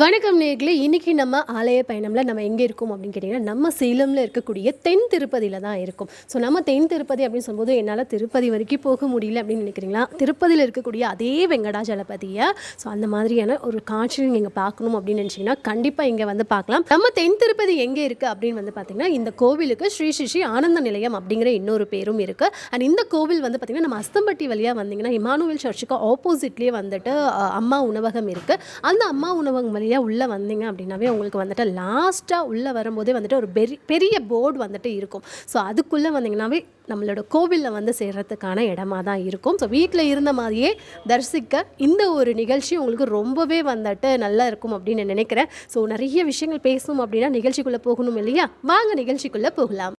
வணக்கம் நேயர்களே, இன்னைக்கு நம்ம ஆலய பயணம்ல நம்ம எங்கே இருக்கோம் அப்படின்னு கேட்டிங்கன்னா, நம்ம சேலம்ல இருக்கக்கூடிய தென் திருப்பதியில தான் இருக்கோம். ஸோ நம்ம தென் திருப்பதி அப்படின்னு சொல்லும்போது என்னால் திருப்பதி வரைக்கும் போக முடியல அப்படின்னு நினைக்கிறீங்களா? திருப்பதியில் இருக்கக்கூடிய அதே வெங்கடாஜலபதியை ஸோ அந்த மாதிரியான ஒரு காட்சி நீங்கள் பார்க்கணும் அப்படின்னு நினச்சிங்கன்னா கண்டிப்பாக இங்கே வந்து பார்க்கலாம். நம்ம தென் திருப்பதி எங்கே இருக்குது அப்படின்னு வந்து பார்த்திங்கன்னா, இந்த கோவிலுக்கு ஸ்ரீ ஸ்ரீ ஸ்ரீ ஆனந்த நிலையம் அப்படிங்கிற இன்னொரு பேரும் இருக்குது. அண்ட் இந்த கோவில் வந்து பார்த்திங்கன்னா, நம்ம அஸ்தம்பட்டி வழியாக வந்தீங்கன்னா இமானுவேல் சர்ச்சுக்கு ஆப்போசிட்லேயே வந்துட்டு அம்மா உணவகம் இருக்குது. அந்த அம்மா உணவகம் வழியாக உள்ளே வந்தீங்க அப்படின்னாவே உங்களுக்கு வந்துட்டு லாஸ்ட்டாக உள்ளே வரும்போதே வந்துட்டு ஒரு பெரிய போர்டு வந்துட்டு இருக்கும். ஸோ அதுக்குள்ளே வந்தீங்கன்னாவே நம்மளோட கோவிலில் வந்து சேர்கிறதுக்கான இடமா தான் இருக்கும். ஸோ வீட்டில் இருந்த மாதிரியே தரிசிக்க இந்த ஒரு நிகழ்ச்சி உங்களுக்கு ரொம்பவே வந்துட்டு நல்லா இருக்கும் அப்படின்னு நான் நினைக்கிறேன். ஸோ நிறைய விஷயங்கள் பேசணும் அப்படின்னா நிகழ்ச்சிக்குள்ளே போகணும் இல்லையா? வாங்க நிகழ்ச்சிக்குள்ளே போகலாம்.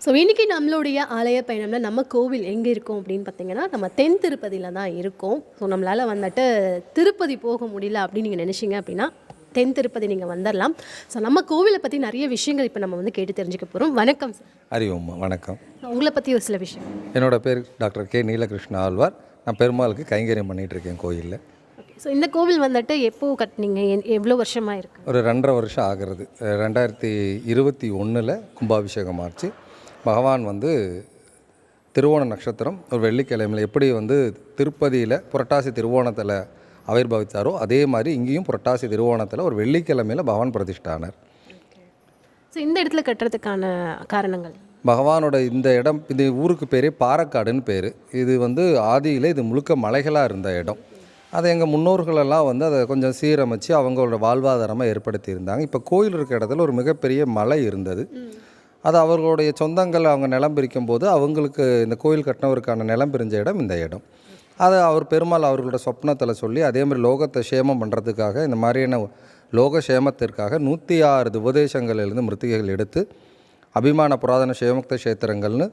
ஸோ இன்றைக்கி நம்மளுடைய ஆலய பயணமில் நம்ம கோவில் எங்கே இருக்கோம் அப்படின்னு பார்த்தீங்கன்னா, நம்ம தென் திருப்பதியில் தான் இருக்கோம். ஸோ நம்மளால் வந்துட்டு திருப்பதி போக முடியல அப்படின்னு நீங்கள் நினச்சிங்க அப்படின்னா தென் திருப்பதி நீங்கள் வந்துடலாம். ஸோ நம்ம கோவிலை பற்றி நிறைய விஷயங்கள் இப்போ நம்ம வந்து கேட்டு தெரிஞ்சுக்க போகிறோம். வணக்கம் சார். அறிவோம். வணக்கம். உங்களை பற்றி ஒரு சில விஷயம். என்னோட பேர் டாக்டர் கே நீலகிருஷ்ண ஆழ்வார். நான் பெருமாளுக்கு கைங்கரியம் பண்ணிகிட்ருக்கேன் கோயிலில். ஸோ இந்த கோவில் வந்துட்டு எப்போது கட்டினீங்க? எவ்வளோ வருஷமாக இருக்குது? ஒரு 2.5 வருஷம் ஆகிறது. 2021 கும்பாபிஷேகம் ஆச்சு. பகவான் வந்து திருவோண நட்சத்திரம் ஒரு வெள்ளிக்கிழமையில் எப்படி வந்து திருப்பதியில் புரட்டாசி திருவோணத்தில் ஆவிர்பவித்தாரோ அதே மாதிரி இங்கேயும் புரட்டாசி திருவோணத்தில் ஒரு வெள்ளிக்கிழமையில் பகவான் பிரதிஷ்டானார். ஸோ இந்த இடத்துல கட்டுறதுக்கான காரணங்கள்? பகவானோட இந்த இடம், இந்த ஊருக்கு பேரே பாறக்காடுன்னு பேர். இது வந்து ஆதியில் இது முழுக்க மலைகளாக இருந்த இடம். அதை எங்கள் முன்னோர்களெல்லாம் வந்து அதை கொஞ்சம் சீரமைச்சு அவங்களோட வாழ்வாதாரமாக ஏற்படுத்தியிருந்தாங்க. இப்போ கோயில் இருக்க இடத்துல ஒரு மிகப்பெரிய மலை இருந்தது. அது அவர்களுடைய சொந்தங்கள் அவங்க நிலம் பிரிக்கும் போது அவங்களுக்கு இந்த கோயில் கட்டினவருக்கான நிலம் பிரிஞ்ச இடம் இந்த இடம். அதை அவர் பெருமாள் அவர்களோட சொப்னத்தில் சொல்லி அதே மாதிரி லோகத்தை சேமம் பண்ணுறதுக்காக இந்த மாதிரியான லோக சேமத்திற்காக 106 உபதேசங்களிலிருந்து மிருத்திகைகள் எடுத்து அபிமான புராதன சேமுக்த கஷேத்திரங்கள்னு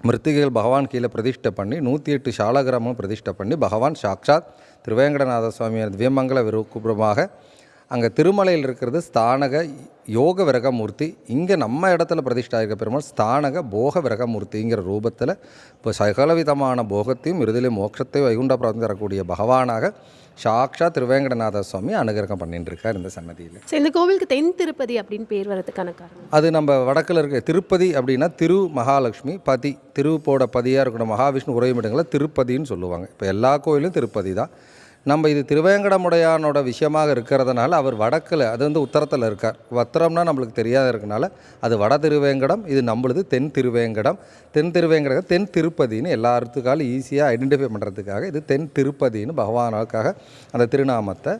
மிருத்திகைகள் பகவான் கீழே பிரதிஷ்டை பண்ணி 108 சாலகிராமம் பிரதிஷ்டை பண்ணி பகவான் சாக்ஷாத் திருவேங்கடநாத சுவாமியான திவ்யமங்கல விருப்பமாக அங்கே திருமலையில் இருக்கிறது ஸ்தானக யோக விரகமூர்த்தி. இங்கே நம்ம இடத்துல பிரதிஷ்டா இருக்க பெருமாள் ஸ்தானக போக விரகமூர்த்திங்கிற ரூபத்தில் இப்போ சகலவிதமான போகத்தையும் இறுதியிலே மோட்சத்தையும் வைகுண்ட பிராப்தி தரக்கூடிய பகவானாக சாக்ஷா திருவேங்கடநாத சுவாமி அனுகிரகம் பண்ணிட்டு இருக்கார் இந்த சன்னதியில். இந்த கோவிலுக்கு தென் திருப்பதி அப்படின்னு பேர் வரதுக்கான காரணம்? அது நம்ம வடக்கில் இருக்க திருப்பதி அப்படின்னா திரு மகாலட்சுமி பதி, திருப்போட பதியாக இருக்கணும். மகாவிஷ்ணு உறைவிடங்களை திருப்பதின்னு சொல்லுவாங்க. இப்போ எல்லா கோயிலும் திருப்பதி தான். நம்ம இது திருவேங்கடமுடையானோட விஷயமாக இருக்கிறதுனால அவர் வடக்கில், அது வந்து உத்தரத்தில் இருக்கார். உத்தரம்னா நம்மளுக்கு தெரியாத இருக்கனால அது வட திருவேங்கடம், இது நம்மளுது தென் திருவேங்கடம். தென் திருவேங்கடம் தென் திருப்பதின்னு எல்லாத்துக்காலும் ஈஸியாக ஐடென்டிஃபை பண்ணுறதுக்காக இது தென் திருப்பதின்னு பகவானுக்காக அந்த திருநாமத்தை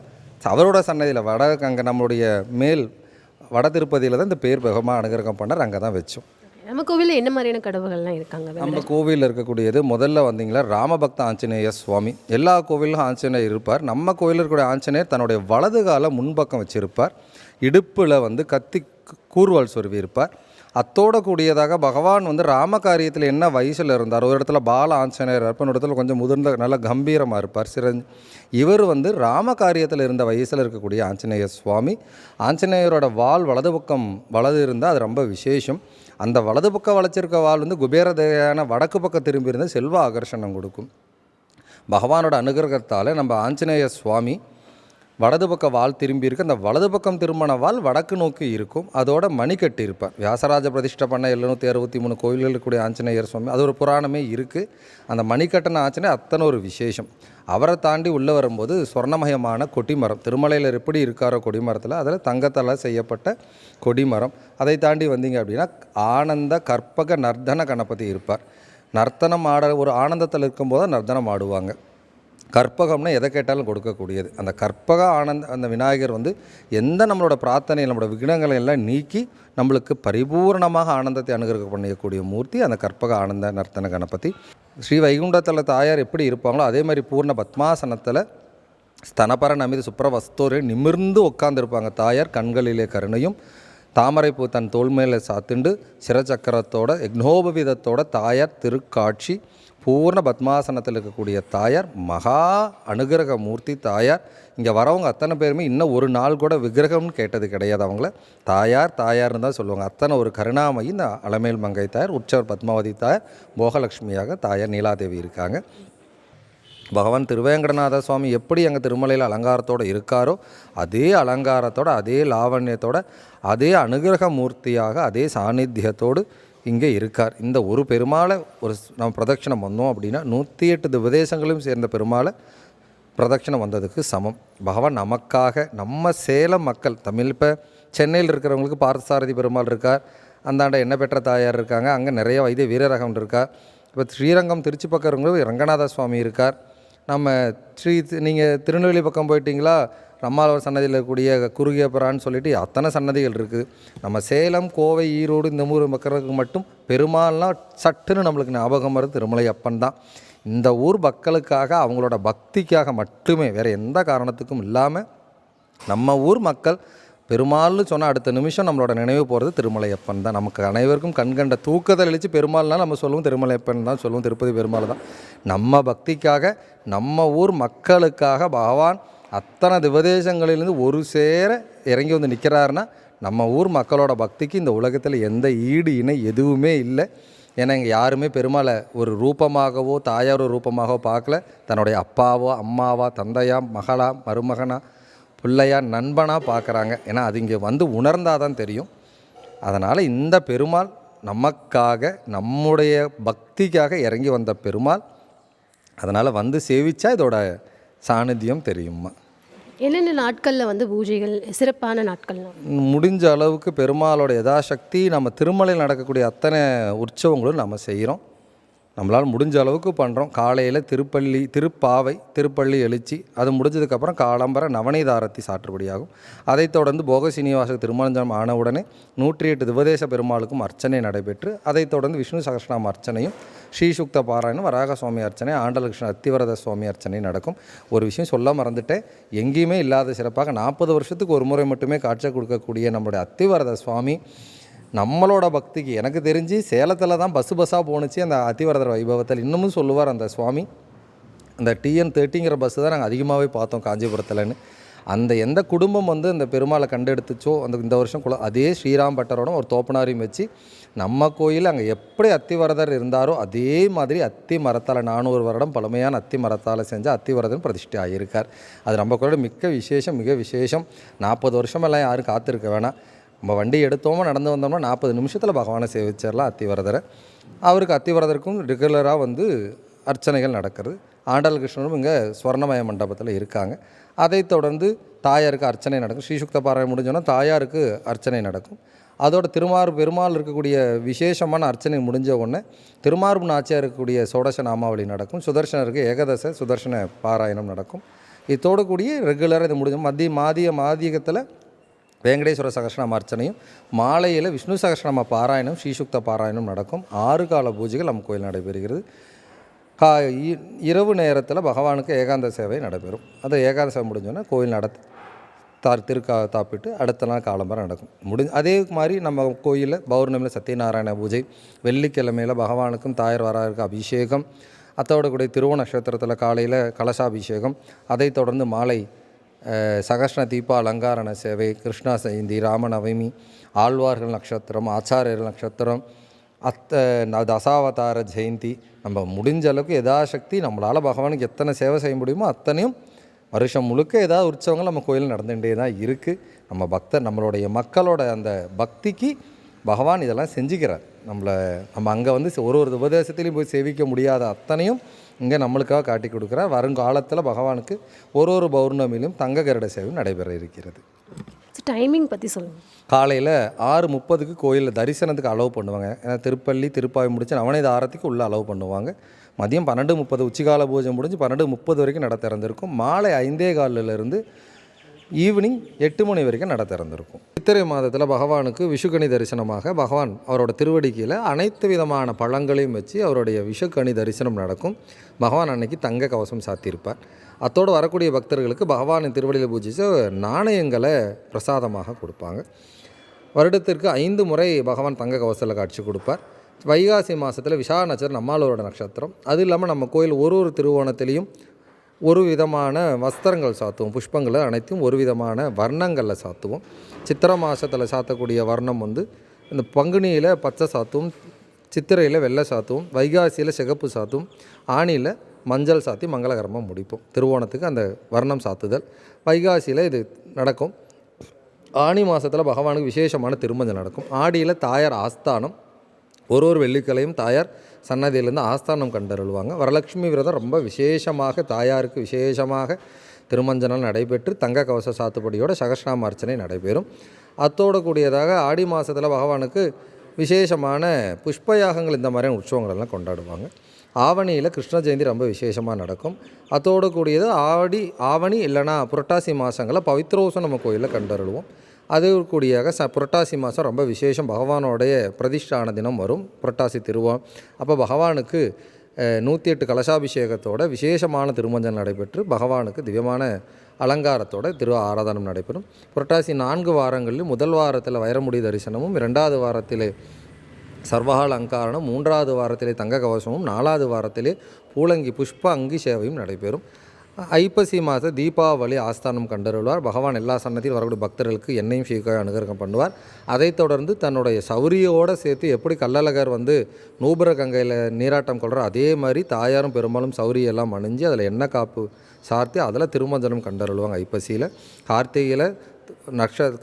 அவரோட சன்னதியில் அங்கே நம்மளுடைய மேல் வட திருப்பதியில் தான் இந்த பேர் பகவான் அனுகிரகம் பண்ணார். அங்கே தான் வச்சோம். நம்ம கோவிலில் என்ன மாதிரியான கடவுள்கள்லாம் இருக்காங்க? நம்ம கோவிலில் இருக்கக்கூடியது முதல்ல வந்தீங்களா ராமபக்த ஆஞ்சநேய சுவாமி. எல்லா கோவிலும் ஆஞ்சநேயர் இருப்பார். நம்ம கோவிலில் இருக்கக்கூடிய ஆஞ்சநேயர் தன்னுடைய வலது காலை முன்பக்கம் வச்சுருப்பார். இடுப்பில் வந்து கத்தி கூர்வால் சொருவி இருப்பார். அத்தோட கூடியதாக பகவான் வந்து ராம காரியத்தில் என்ன வயசில் இருந்தார், ஒரு இடத்துல பால ஆஞ்சநேயர் இருப்பார், ஒரு இடத்துல கொஞ்சம் முதிர்ந்த நல்ல கம்பீரமாக இருப்பார் இவர் வந்து ராம காரியத்தில் இருந்த வயசில் இருக்கக்கூடிய ஆஞ்சநேய சுவாமி. ஆஞ்சநேயரோட வால் வலது பக்கம் வலது இருந்தால் அது ரொம்ப விசேஷம். அந்த வலது பக்கம் வளைச்சிருக்க வால் வந்து குபேரதையான வடக்கு பக்கம் திரும்பி இருந்து செல்வ ஆகர்ஷணம் கொடுக்கும். பகவானோட அனுகிரகத்தால் நம்ம ஆஞ்சநேய சுவாமி வலது பக்கம் வால் திரும்பி இருக்கு. அந்த வலது பக்கம் திரும்பின வால் வடக்கு நோக்கி இருக்கும். அதோட மணிக்கட்டு இருப்பார். வியாசராஜ பிரதிஷ்டை பண்ண 763 கோயில்கள் இருக்கக்கூடிய ஆஞ்சநேயர் சுவாமி, அது ஒரு புராணமே இருக்குது. அந்த மணிக்கட்டின ஆஞ்சநேயர் அத்தனை ஒரு விசேஷம். அவரை தாண்டி உள்ளே வரும்போது சொர்ணமயமான கொடிமரம், திருமலையில் எப்படி இருக்காரோ கொடிமரத்தில் அதில் தங்கத்தால் செய்யப்பட்ட கொடிமரம். அதை தாண்டி வந்தீங்க அப்படின்னா ஆனந்த கற்பக நர்த்தன கணபதி இருப்பார். நர்த்தனம் ஆட ஒரு ஆனந்தத்தில் இருக்கும்போது நர்த்தனம் ஆடுவாங்க. கற்பகம்னா எதை கேட்டாலும் கொடுக்கக்கூடியது. அந்த கற்பக ஆனந்த அந்த விநாயகர் வந்து எந்த நம்மளோட பிரார்த்தனை நம்மளோட விக்னங்களை எல்லாம் நீக்கி நம்மளுக்கு பரிபூர்ணமாக ஆனந்தத்தை அனுகிரகம் பண்ணக்கூடிய மூர்த்தி அந்த கற்பக ஆனந்த நர்த்தன கணபதி. ஸ்ரீ வைகுண்டத்தில் தாயார் எப்படி இருப்பாங்களோ அதே மாதிரி பூர்ண பத்மாசனத்தில் ஸ்தனபர நமித சுப்ரவஸ்தோரே நிமிர்ந்து உட்காந்துருப்பாங்க தாயார். கண்களிலே கருணையும், தாமரைப்பூ தன் தோள் மேலே சாத்துண்டு சிரச்சக்கரத்தோட யக்னோபவிதத்தோட தாயார் திருக்காட்சி. பூர்ண பத்மாசனத்தில் இருக்கக்கூடிய தாயார், மகா அனுகிரக மூர்த்தி தாயார். இங்கே வரவங்க அத்தனை பேருமே இன்னும் ஒரு நாள் கூட விக்கிரகம்னு கேட்டது கிடையாது. அவங்கள தாயார்னு தான் சொல்லுவாங்க. அத்தனை ஒரு கருணாமயி இந்த அலமேல் மங்கை தாயார். உற்சவர் பத்மாவதி தாயார், போகலட்சுமியாக தாயார் நீலாதேவி இருக்காங்க. பகவான் திருவேங்கடநாத சுவாமி எப்படி எங்கள் திருமலையில் அலங்காரத்தோடு இருக்காரோ அதே அலங்காரத்தோட, அதே லாவண்யத்தோட, அதே அனுகிரக மூர்த்தியாக, அதே சாநித்தியத்தோடு இங்கே இருக்கார். இந்த ஒரு பெருமாளை நம்ம பிரதட்சணம் வந்தோம் அப்படின்னா 108 திவதேசங்களையும் சேர்ந்த பெருமாளை பிரதட்சணம் வந்ததுக்கு சமம். பகவான் நமக்காக, நம்ம சேலம் மக்கள் தமிழ், இப்போ சென்னையில் இருக்கிறவங்களுக்கு பார்த்தசாரதி பெருமாள் இருக்கார், அந்தாண்ட எண்ணெய் பெற்ற தாயார் இருக்காங்க, அங்கே நிறைய வைத்திய வீரரகம் இருக்கார். இப்போ ஸ்ரீரங்கம் திருச்சி பக்கம் இருக்கிறவங்களுக்கு ரங்கநாத சுவாமி இருக்கார். நம்ம நீங்கள் திருநெல்வேலி பக்கம் போயிட்டீங்களா, நம்மாழ்வார் சன்னதியில் இருக்கக்கூடிய குறுகியபுரான்னு சொல்லிட்டு அத்தனை சன்னதிகள் இருக்குது. நம்ம சேலம், கோவை, ஈரோடு இந்த ஊர் மக்களுக்கு மட்டும் பெருமாள்னால் சட்டுன்னு நம்மளுக்கு ஞாபகம் வருது திருமலை அப்பன் தான். இந்த ஊர் மக்களுக்காக, அவங்களோட பக்திக்காக மட்டுமே, வேறு எந்த காரணத்துக்கும் இல்லாமல் நம்ம ஊர் மக்கள் பெருமாள்னு சொன்னால் அடுத்த நிமிஷம் நம்மளோட நினைவு போகிறது திருமலையப்பன் தான். நமக்கு அனைவருக்கும் கண்கண்ட தூக்கத்தை அழித்து பெருமாள்னால் நம்ம சொல்லுவோம் திருமலையப்பன் தான் சொல்லுவோம், திருப்பதி பெருமாள் தான். நம்ம பக்திக்காக, நம்ம ஊர் மக்களுக்காக பகவான் அத்தனை திவதேசங்களிலிருந்து ஒரு சேர இறங்கி வந்து நிற்கிறாருன்னா நம்ம ஊர் மக்களோட பக்திக்கு இந்த உலகத்தில் எந்த ஈடு இணை எதுவுமே இல்லை. ஏன்னா இங்கே யாருமே பெருமாளை ஒரு ரூபமாகவோ தாயார் ஒரு ரூபமாகவோ பார்க்கல. தன்னுடைய அப்பாவோ, அம்மாவா, தந்தையா, மகளா, மருமகனா, பிள்ளையா, நண்பனாக பார்க்குறாங்க. ஏன்னா அது இங்கே வந்து உணர்ந்தால் தான் தெரியும். அதனால் இந்த பெருமாள் நமக்காக, நம்முடைய பக்திக்காக இறங்கி வந்த பெருமாள். அதனால் வந்து சேவிச்சா இதோட சாநித்தியம் தெரியுமா. என்னென்ன நாட்களில் வந்து பூஜைகள் சிறப்பான நாட்கள்லாம்? முடிஞ்ச அளவுக்கு பெருமாளோட யதாசக்தி நம்ம திருமலையில் நடக்கக்கூடிய அத்தனை உற்சவங்களும் நம்ம செய்கிறோம். நம்மளால் முடிஞ்ச அளவுக்கு பண்ணுறோம். காலையில் திருப்பாவை, திருப்பள்ளி எழுச்சி, அது முடிஞ்சதுக்கப்புறம் காலம்பர நவநீத ஆரத்தி சாற்றுபடியாகும். அதைத் தொடர்ந்து போக சீனிவாச திருமஞ்சனம் ஆனவுடனே 108 திவதேச பெருமாளுக்கும் அர்ச்சனை நடைபெற்று, அதைத் தொடர்ந்து விஷ்ணு சகஸ்ரநாம அர்ச்சனையும், ஸ்ரீசுக்த பாராயணம், வராக சுவாமி அர்ச்சனை, ஆண்டலகிருஷ்ண அத்திவரத சுவாமி அர்ச்சனை நடக்கும். ஒரு விஷயம் சொல்ல மறந்துட்டேன், எங்கேயுமே இல்லாத சிறப்பாக 40 வருஷத்துக்கு ஒரு முறை மட்டுமே காட்சி கொடுக்கக்கூடிய நம்மளுடைய அத்திவரத சுவாமி நம்மளோட பக்திக்கு, எனக்கு தெரிஞ்சு சேலத்தில் தான் பஸ்ஸாக போணுச்சு அந்த அத்திவரதர் வைபவத்தில். இன்னமும் சொல்லுவார் அந்த சுவாமி, அந்த TN30ங்கிற பஸ்ஸு தான் நாங்கள் அதிகமாகவே பார்த்தோம் காஞ்சிபுரத்தில்னு. அந்த எந்த குடும்பம் வந்து அந்த பெருமாளை கண்டெடுத்துச்சோ இந்த வருஷம் அதே ஸ்ரீராம் பட்டரோட ஒரு தோப்பனாரையும் வச்சு நம்ம கோயில் அங்கே எப்படி அத்திவரதர் இருந்தாரோ அதே மாதிரி அத்தி மரத்தால் 400 வருடம் பழமையான அத்தி மரத்தால் செஞ்ச அத்திவரதன் பிரதிஷ்டை ஆகியிருக்கார். அது நம்ம கோயிலோட மிக விசேஷம். 40 வருஷமெல்லாம் யாரும் காத்திருக்க வேணாம். நம்ம வண்டி எடுத்தோமோ நடந்து வந்தோம்னா 40 நிமிஷத்தில் பகவானை சேவிச்சிடலாம் அத்திவரதரை. அவருக்கு அத்திவரதருக்கும் ரெகுலராக வந்து அர்ச்சனைகள் நடக்கிறது. ஆண்டாள் கிருஷ்ணனும் இங்கே ஸ்வர்ணமய மண்டபத்தில் இருக்காங்க. அதைத் தொடர்ந்து தாயாருக்கு அர்ச்சனை நடக்கும். ஸ்ரீசுக்த பாராயணம் முடிஞ்சோன்னா தாயாருக்கு அர்ச்சனை நடக்கும். அதோட பெருமாள் இருக்கக்கூடிய விசேஷமான அர்ச்சனை முடிஞ்ச உடனே திருமார்பு நாச்சியாக இருக்கக்கூடிய சோடச நாமாவளி நடக்கும். சுதர்சனருக்கு ஏகதச சுதர்சன பாராயணம் நடக்கும். இதோடு கூடிய ரெகுலராக இது முடிஞ்ச மாதியகத்தில் வேங்கடேஸ்வர சகஸ்ரநாம அர்ச்சனையும், மாலையில் விஷ்ணு சகஸ்ரநாம பாராயணம், ஸ்ரீசுக்த பாராயணம் நடக்கும். 6 கால பூஜைகள் நம்ம கோயில் நடைபெறுகிறது. இரவு நேரத்தில் பகவானுக்கு ஏகாந்த சேவை நடைபெறும். அது ஏகாந்த சேவை முடிஞ்சோன்னா கோயில் தாப்பிட்டு அடுத்த நாள் காலம்பரம் நடக்கும். அதே மாதிரி நம்ம கோயிலில் பௌர்ணமியில் சத்யநாராயண பூஜை, வெள்ளிக்கிழமையில் பகவானுக்கும் தாயார் வராருக்கு அபிஷேகம், அத்தோட கூடிய திருவோண நட்சத்திரத்தில் காலையில் கலசாபிஷேகம், அதைத் தொடர்ந்து மாலை சகஸ்ர தீப அலங்காரண சேவை, கிருஷ்ணா ஜெயந்தி, ராமநவமி, ஆழ்வார்கள் நட்சத்திரம், ஆச்சாரியர்கள் நட்சத்திரம், தசாவதார ஜெயந்தி. நம்ம முடிஞ்ச அளவுக்கு யதாசக்தி நம்மளால் பகவானுக்கு எத்தனை சேவை செய்ய முடியுமோ அத்தனையும் வருஷம் முழுக்க ஏதாவது உற்சவங்கள் நம்ம கோயிலில் நடந்துகிட்டே தான் இருக்குது. நம்மளுடைய மக்களோட அந்த பக்திக்கு பகவான் இதெல்லாம் செஞ்சுக்கிறார். நம்ம அங்கே வந்து ஒரு உபதேசத்துலேயும் போய் சேவிக்க முடியாத அத்தனையும் இங்கே நம்மளுக்காக காட்டி கொடுக்குறார். வருங்காலத்தில் பகவானுக்கு ஒரு பௌர்ணமியிலும் தங்க கருட சேவை நடைபெற இருக்கிறது. டைமிங் பற்றி சொல்லுங்கள். காலையில் 6:30க்கு கோயிலில் தரிசனத்துக்கு அலோவ் பண்ணுவாங்க. ஏன்னா திருப்பாவை முடித்து நவநீத ஆரத்திக்கு உள்ளே அலோவ் பண்ணுவாங்க. மதியம் 12:30 உச்சிகால பூஜை முடிஞ்சு 12:30 வரைக்கும் நட திறந்திருக்கும். மாலை 5:15 ஈவினிங் 8 மணி வரைக்கும் நட திறந்திருக்கும். சித்திரை மாதத்தில் பகவானுக்கு விஷுக்கணி தரிசனமாக பகவான் அவரோட திருவடிக்கையில் அனைத்து விதமான பழங்களையும் வச்சு அவருடைய விஷுக்கணி தரிசனம் நடக்கும். பகவான் அன்னைக்கு தங்க கவசம் சாத்தியிருப்பார். அத்தோடு வரக்கூடிய பக்தர்களுக்கு பகவானின் திருவடியில் பூஜித்து நாணயங்களை பிரசாதமாக கொடுப்பாங்க. வருடத்திற்கு 5 முறை பகவான் தங்க கவசத்தில் காட்சி கொடுப்பார். வைகாசி மாதத்தில் விசாக நட்சத்திரம் நம்மாளோட நட்சத்திரம். அது இல்லாமல் நம்ம கோயில் ஒரு திருவோணத்திலையும் ஒரு விதமான வஸ்திரங்கள் சாத்துவோம். புஷ்பங்களை அனைத்தும் ஒரு விதமான வர்ணங்களில் சாத்துவோம். சித்திரை மாதத்தில் சாத்தக்கூடிய வர்ணம் வந்து இந்த பங்குனியில் பச்சை சாத்துவோம், சித்திரையில் வெள்ளை சாத்துவோம், வைகாசியில் சிகப்பு சாத்துவோம், ஆணியில் மஞ்சள் சாத்தி மங்களகரமாக முடிப்போம். திருவோணத்துக்கு அந்த வர்ணம் சாத்துதல். வைகாசியில் இது நடக்கும். ஆணி மாதத்தில் பகவானுக்கு விசேஷமான திருமஞ்சம் நடக்கும். ஆடியில் தாயார் ஆஸ்தானம், ஒரு வெள்ளிக்கிழமையும் தாயார் சன்னதியிலேருந்து ஆஸ்தானம் கண்டருள்வாங்க. வரலட்சுமி விரதம் ரொம்ப விசேஷமாக தாயாருக்கு விசேஷமாக திருமஞ்சனம் நடைபெற்று தங்க கவச சாத்துப்படியோட சகஸ்ரநாம அர்ச்சனை நடைபெறும். அத்தோடு கூடியதாக ஆடி மாதத்தில் பகவானுக்கு விசேஷமான புஷ்பயாகங்கள் இந்த மாதிரியான உற்சவங்களெல்லாம் கொண்டாடுவாங்க. ஆவணியில் கிருஷ்ண ஜெயந்தி ரொம்ப விசேஷமாக நடக்கும். அத்தோடு கூடியது ஆவணி இல்லைனா புரட்டாசி மாதங்களில் பவித்ரோசம் நம்ம கோயிலில் கண்டருள்வோம். அது கூடியாக புரட்டாசி மாதம் ரொம்ப விசேஷம். பகவானோடைய பிரதிஷ்டான தினம் வரும் புரட்டாசி திருவோணம். அப்போ பகவானுக்கு 108 கலசாபிஷேகத்தோட விசேஷமான திருமஞ்சனம் நடைபெற்று பகவானுக்கு திவ்யமான அலங்காரத்தோட திரு ஆராதனம் நடைபெறும். புரட்டாசி 4 வாரங்களில் முதல் வாரத்தில் வைரமுடி தரிசனமும், 2வது வாரத்திலே சர்வகால அலங்காரணம், 3வது வாரத்திலே தங்க கவசமும், 4வது வாரத்திலே பூலங்கி புஷ்ப அங்கி சேவையும் நடைபெறும். ஐப்பசி மாத தீபாவளி ஆஸ்தானம் கண்டருள்வார். பகவான் எல்லா சன்னதியில் வரக்கூடிய பக்தர்களுக்கு எண்ணெயும் சீக்காய் அனுகிரகம் பண்ணுவார். அதைத் தொடர்ந்து தன்னுடைய சௌரியோடு சேர்த்து எப்படி கள்ளழகர் வந்து நூபுர கங்கையில் நீராட்டம் கொள்கிறார், அதே மாதிரி தாயாரும் பெரும்பாலும் சௌரியெல்லாம் அணிஞ்சு அதில் எண்ணெய் காப்பு சார்த்தி அதில் திருமஞ்சனம் கண்டருள்வாங்க. ஐப்பசியில்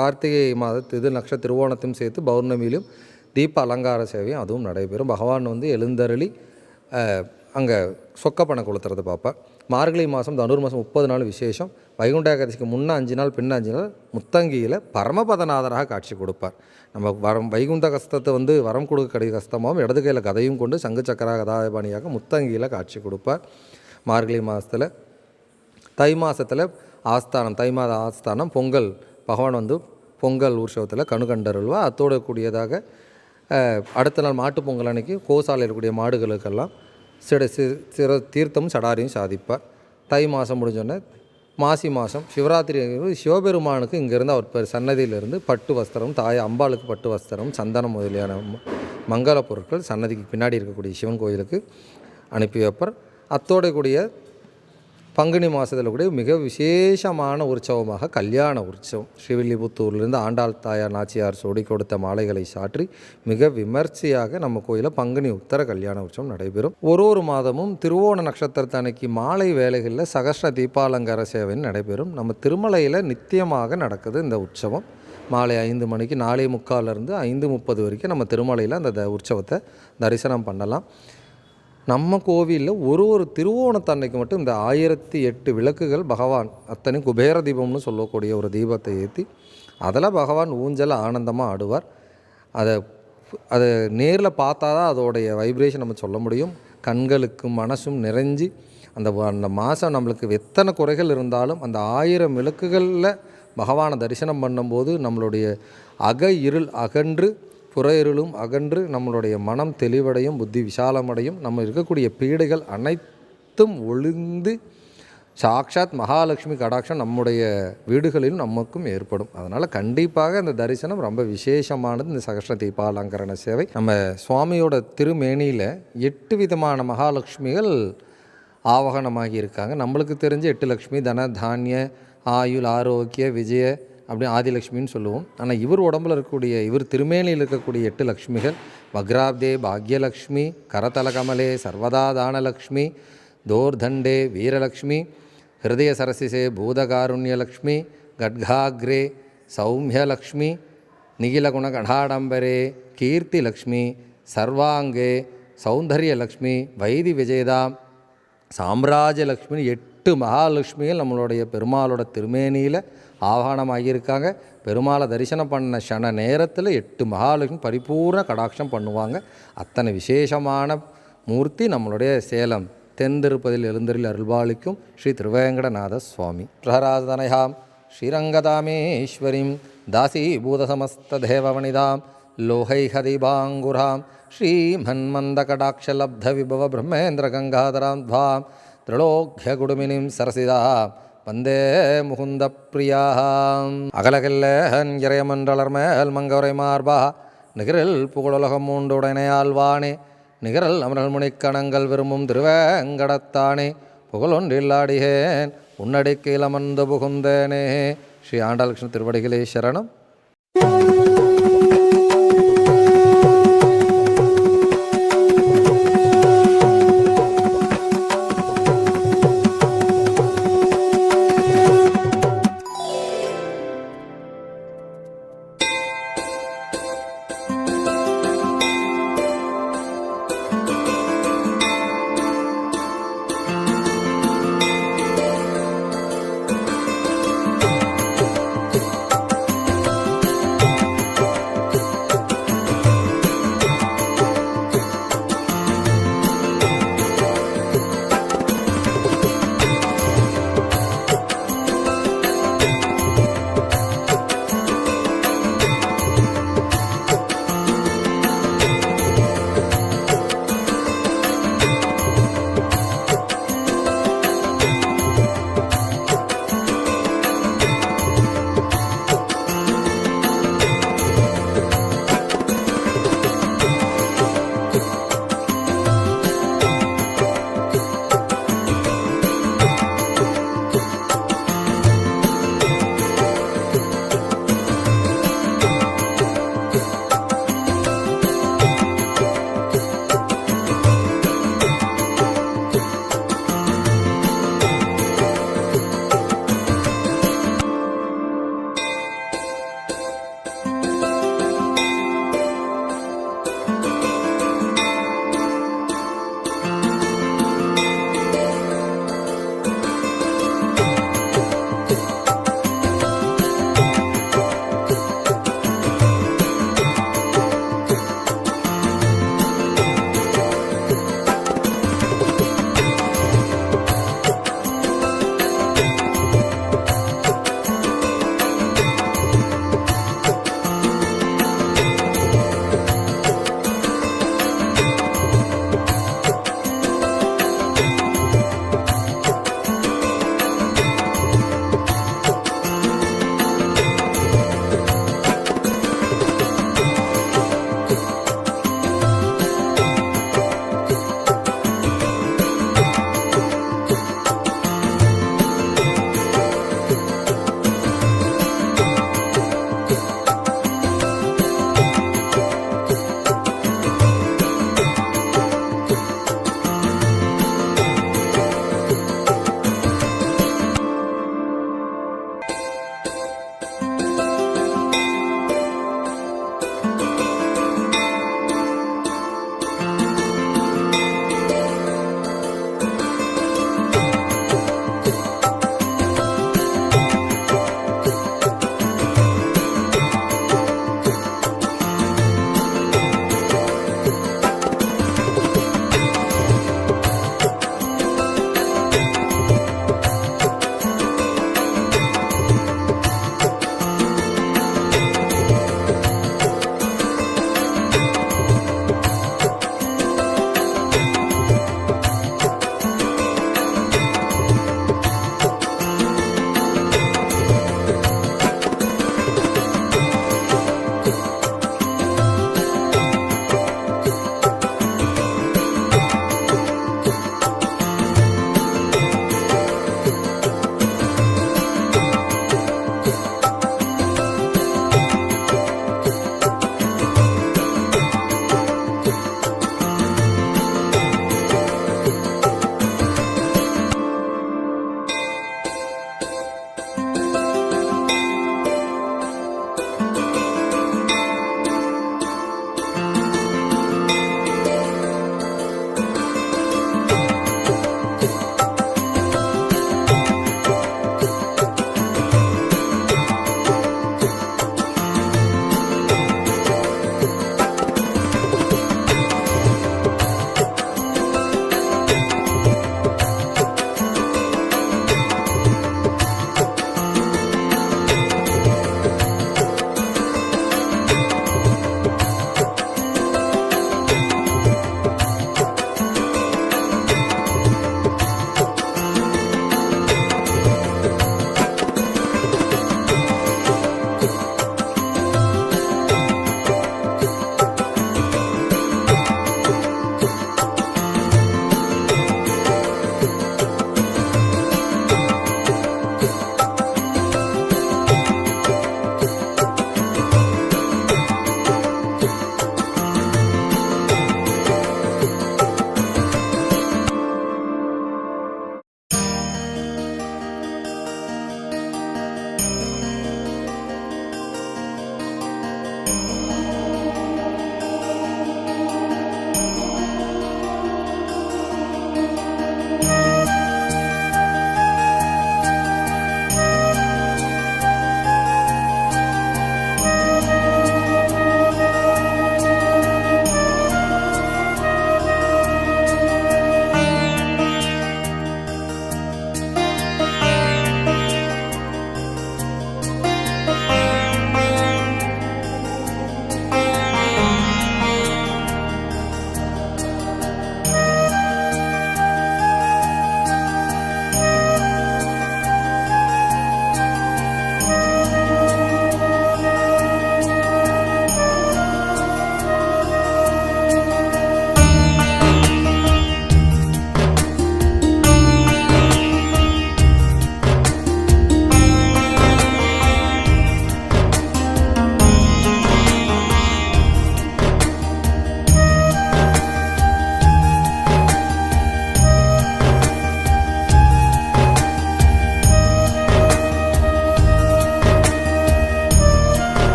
கார்த்திகை மாத திருவோணத்தையும் சேர்த்து பௌர்ணமியிலும் தீப அலங்கார சேவையும் அதுவும் நடைபெறும். பகவான் வந்து எழுந்தருளி அங்கே சொக்கப்பணம் கொளுத்துறது பார்ப்பேன். மார்கழி மாதம் தனுர் மாதம் 30 நாள் விசேஷம். வைகுண்ட ஏகாதசிக்கு முன்னே 5 நாள் பின்ன 5 நாள் முத்தங்கியில் பரமபதநாதராக காட்சி கொடுப்பார். நம்ம வைகுண்ட கஸ்தத்தை வந்து வரம் கொடுக்கக்கூடிய கஸ்தமாகவும் இடது கையில் கதையும் கொண்டு சங்கு சக்கர கதாபாணியாக முத்தங்கியில் காட்சி கொடுப்பார். மார்கழி மாதத்தில் தை மாதத்தில் ஆஸ்தானம், தை மாத ஆஸ்தானம் பொங்கல், பகவான் வந்து பொங்கல் உற்சவத்தில் கண்டுருள்வார். அத்தோடு கூடியதாக அடுத்த நாள் மாட்டு பொங்கல் அன்னைக்கு கோசாலையில் இருக்கக்கூடிய மாடுகளுக்கெல்லாம் சிற தீர்த்தமும் சடாரியும் சாதிப்பார். தை மாதம் முடிஞ்சோடனே மாசி மாதம் சிவராத்திரி சிவபெருமானுக்கு இங்கேருந்து அவர் சன்னதியிலிருந்து பட்டு வஸ்திரம், அம்பாளுக்கு பட்டு வஸ்திரம், சந்தனம் முதலியான மங்கள பொருட்கள் சன்னதிக்கு பின்னாடி இருக்கக்கூடிய சிவன் கோயிலுக்கு அனுப்பி வைப்பார். அத்தோடு கூடிய பங்குனி மாதத்தில் கூட மிக விசேஷமான உற்சவமாக கல்யாண உற்சவம். ஸ்ரீவில்லிபுத்தூர்லேருந்து ஆண்டாள் தாயார் நாச்சியார் சோடி கொடுத்த மாலைகளை சாற்றி மிக விமர்சையாக நம்ம கோயிலில் பங்குனி உத்தர கல்யாண உற்சவம் நடைபெறும். ஒரு மாதமும் திருவோண நட்சத்திரத்தன்னைக்கு மாலை வேளைகளில் சகஸ்ர தீபாலங்கார சேவை நடைபெறும். நம்ம திருமலையில் நித்தியமாக நடக்குது இந்த உற்சவம். மாலை 5 மணிக்கு 4:45 5:30 வரைக்கும் நம்ம திருமலையில் அந்த உற்சவத்தை தரிசனம் பண்ணலாம். நம்ம கோவிலில் ஒரு திருவோணத்தன்னைக்கு மட்டும் இந்த 1008 விளக்குகள் பகவான் அத்தனை குபேர தீபம்னு சொல்லக்கூடிய ஒரு தீபத்தை ஏற்றி அதில் பகவான் ஊஞ்சல ஆனந்தமாக ஆடுவார். அதை நேரில் பார்த்தா தான் அதோடைய வைப்ரேஷன் நம்ம சொல்ல முடியும். கண்களுக்கும் மனசும் நிறைஞ்சி அந்த மாதம் நம்மளுக்கு எத்தனை குறைகள் இருந்தாலும் அந்த 1000 விளக்குகளில் பகவானை தரிசனம் பண்ணும்போது நம்மளுடைய இருள் அகன்று புற இருளும் அகன்று நம்மளுடைய மனம் தெளிவடையும், புத்தி விசாலமடையும், நம்ம இருக்கக்கூடிய பீடைகள் அனைத்தும் ஒளிந்து சாக்ஷாத் மகாலட்சுமி கடாட்சம் நம்முடைய வீடுகளிலும் நமக்கும் ஏற்படும். அதனால் கண்டிப்பாக இந்த தரிசனம் ரொம்ப விசேஷமானது. இந்த சகஸ்ர தீபாலங்கரண சேவை நம்ம சுவாமியோட திருமேனியில் 8 விதமான மகாலட்சுமிகள் ஆவகனமாகி இருக்காங்க. நம்மளுக்கு தெரிஞ்ச 8 லக்ஷ்மி தன தானிய ஆயுள் ஆரோக்கிய விஜய அப்படி ஆதிலக்ஷ்மின்னு சொல்லுவோம். ஆனால் இவர் உடம்பில் இருக்கக்கூடிய இவர் திருமேனியில் இருக்கக்கூடிய 8 லக்ஷ்மிகள் வக்ராப்தே பாக்யலக்ஷ்மி, கரதல கமலே சர்வதா தானலக்ஷ்மி, தோர்தண்டே வீரலக்ஷ்மி, ஹிருதய சரசிசே பூதகாருண்யலக்ஷ்மி, கட்காக்ரே சௌமியலக்ஷ்மி, நிகிலகுண கடாடம்பரே கீர்த்திலக்ஷ்மி, சர்வாங்கே சௌந்தர்யலக்ஷ்மி, வைதி விஜயதாம் சாம்ராஜ்யலக்ஷ்மி, 8 மகாலட்சுமிகள் நம்மளுடைய பெருமாளோட திருமேனியில் ஆவாகனமாகியிருக்காங்க. பெருமாளை தரிசனம் பண்ண க்ஷண நேரத்தில் 8 மகாலட்சுமி பரிபூர்ண கடாட்சம் பண்ணுவாங்க. அத்தனை விசேஷமான மூர்த்தி நம்மளுடைய சேலம் தென் திருப்பதியில் எழுந்தரில் அருள்பாலிக்கும் ஸ்ரீ திருவேங்கடநாத சுவாமி. பிரஹராதனயாம் ஸ்ரீரங்கதாமேஸ்வரிம் தாசீபூதசமஸ்த தேவவனிதாம் லோகைஹதீபாங்குராம் ஸ்ரீமன்மந்தகடாட்சலப்த விபவ பிரம்மேந்திர கங்காதராம் துவாம் திரிலோக்கிய குடுமினிம் சரசிதா வந்தே முகுந்த பிரியா. அகலகில்லேன் இறையமன்றளர்மேல் மங்கவரை மார்பா நிகரில் புகழுலகம் மூண்டுடனையாழ்வானே நிகரல் அமரல் முனிக்கணங்கள் விரும்பும் திருவேங்கடத்தானே புகழொன்றில்லாடியேன் உன்னடிக்கையில் அமர்ந்து புகுந்தேனே. ஸ்ரீ ஆண்டாள் கிருஷ்ண திருவடிகளே சரணம்.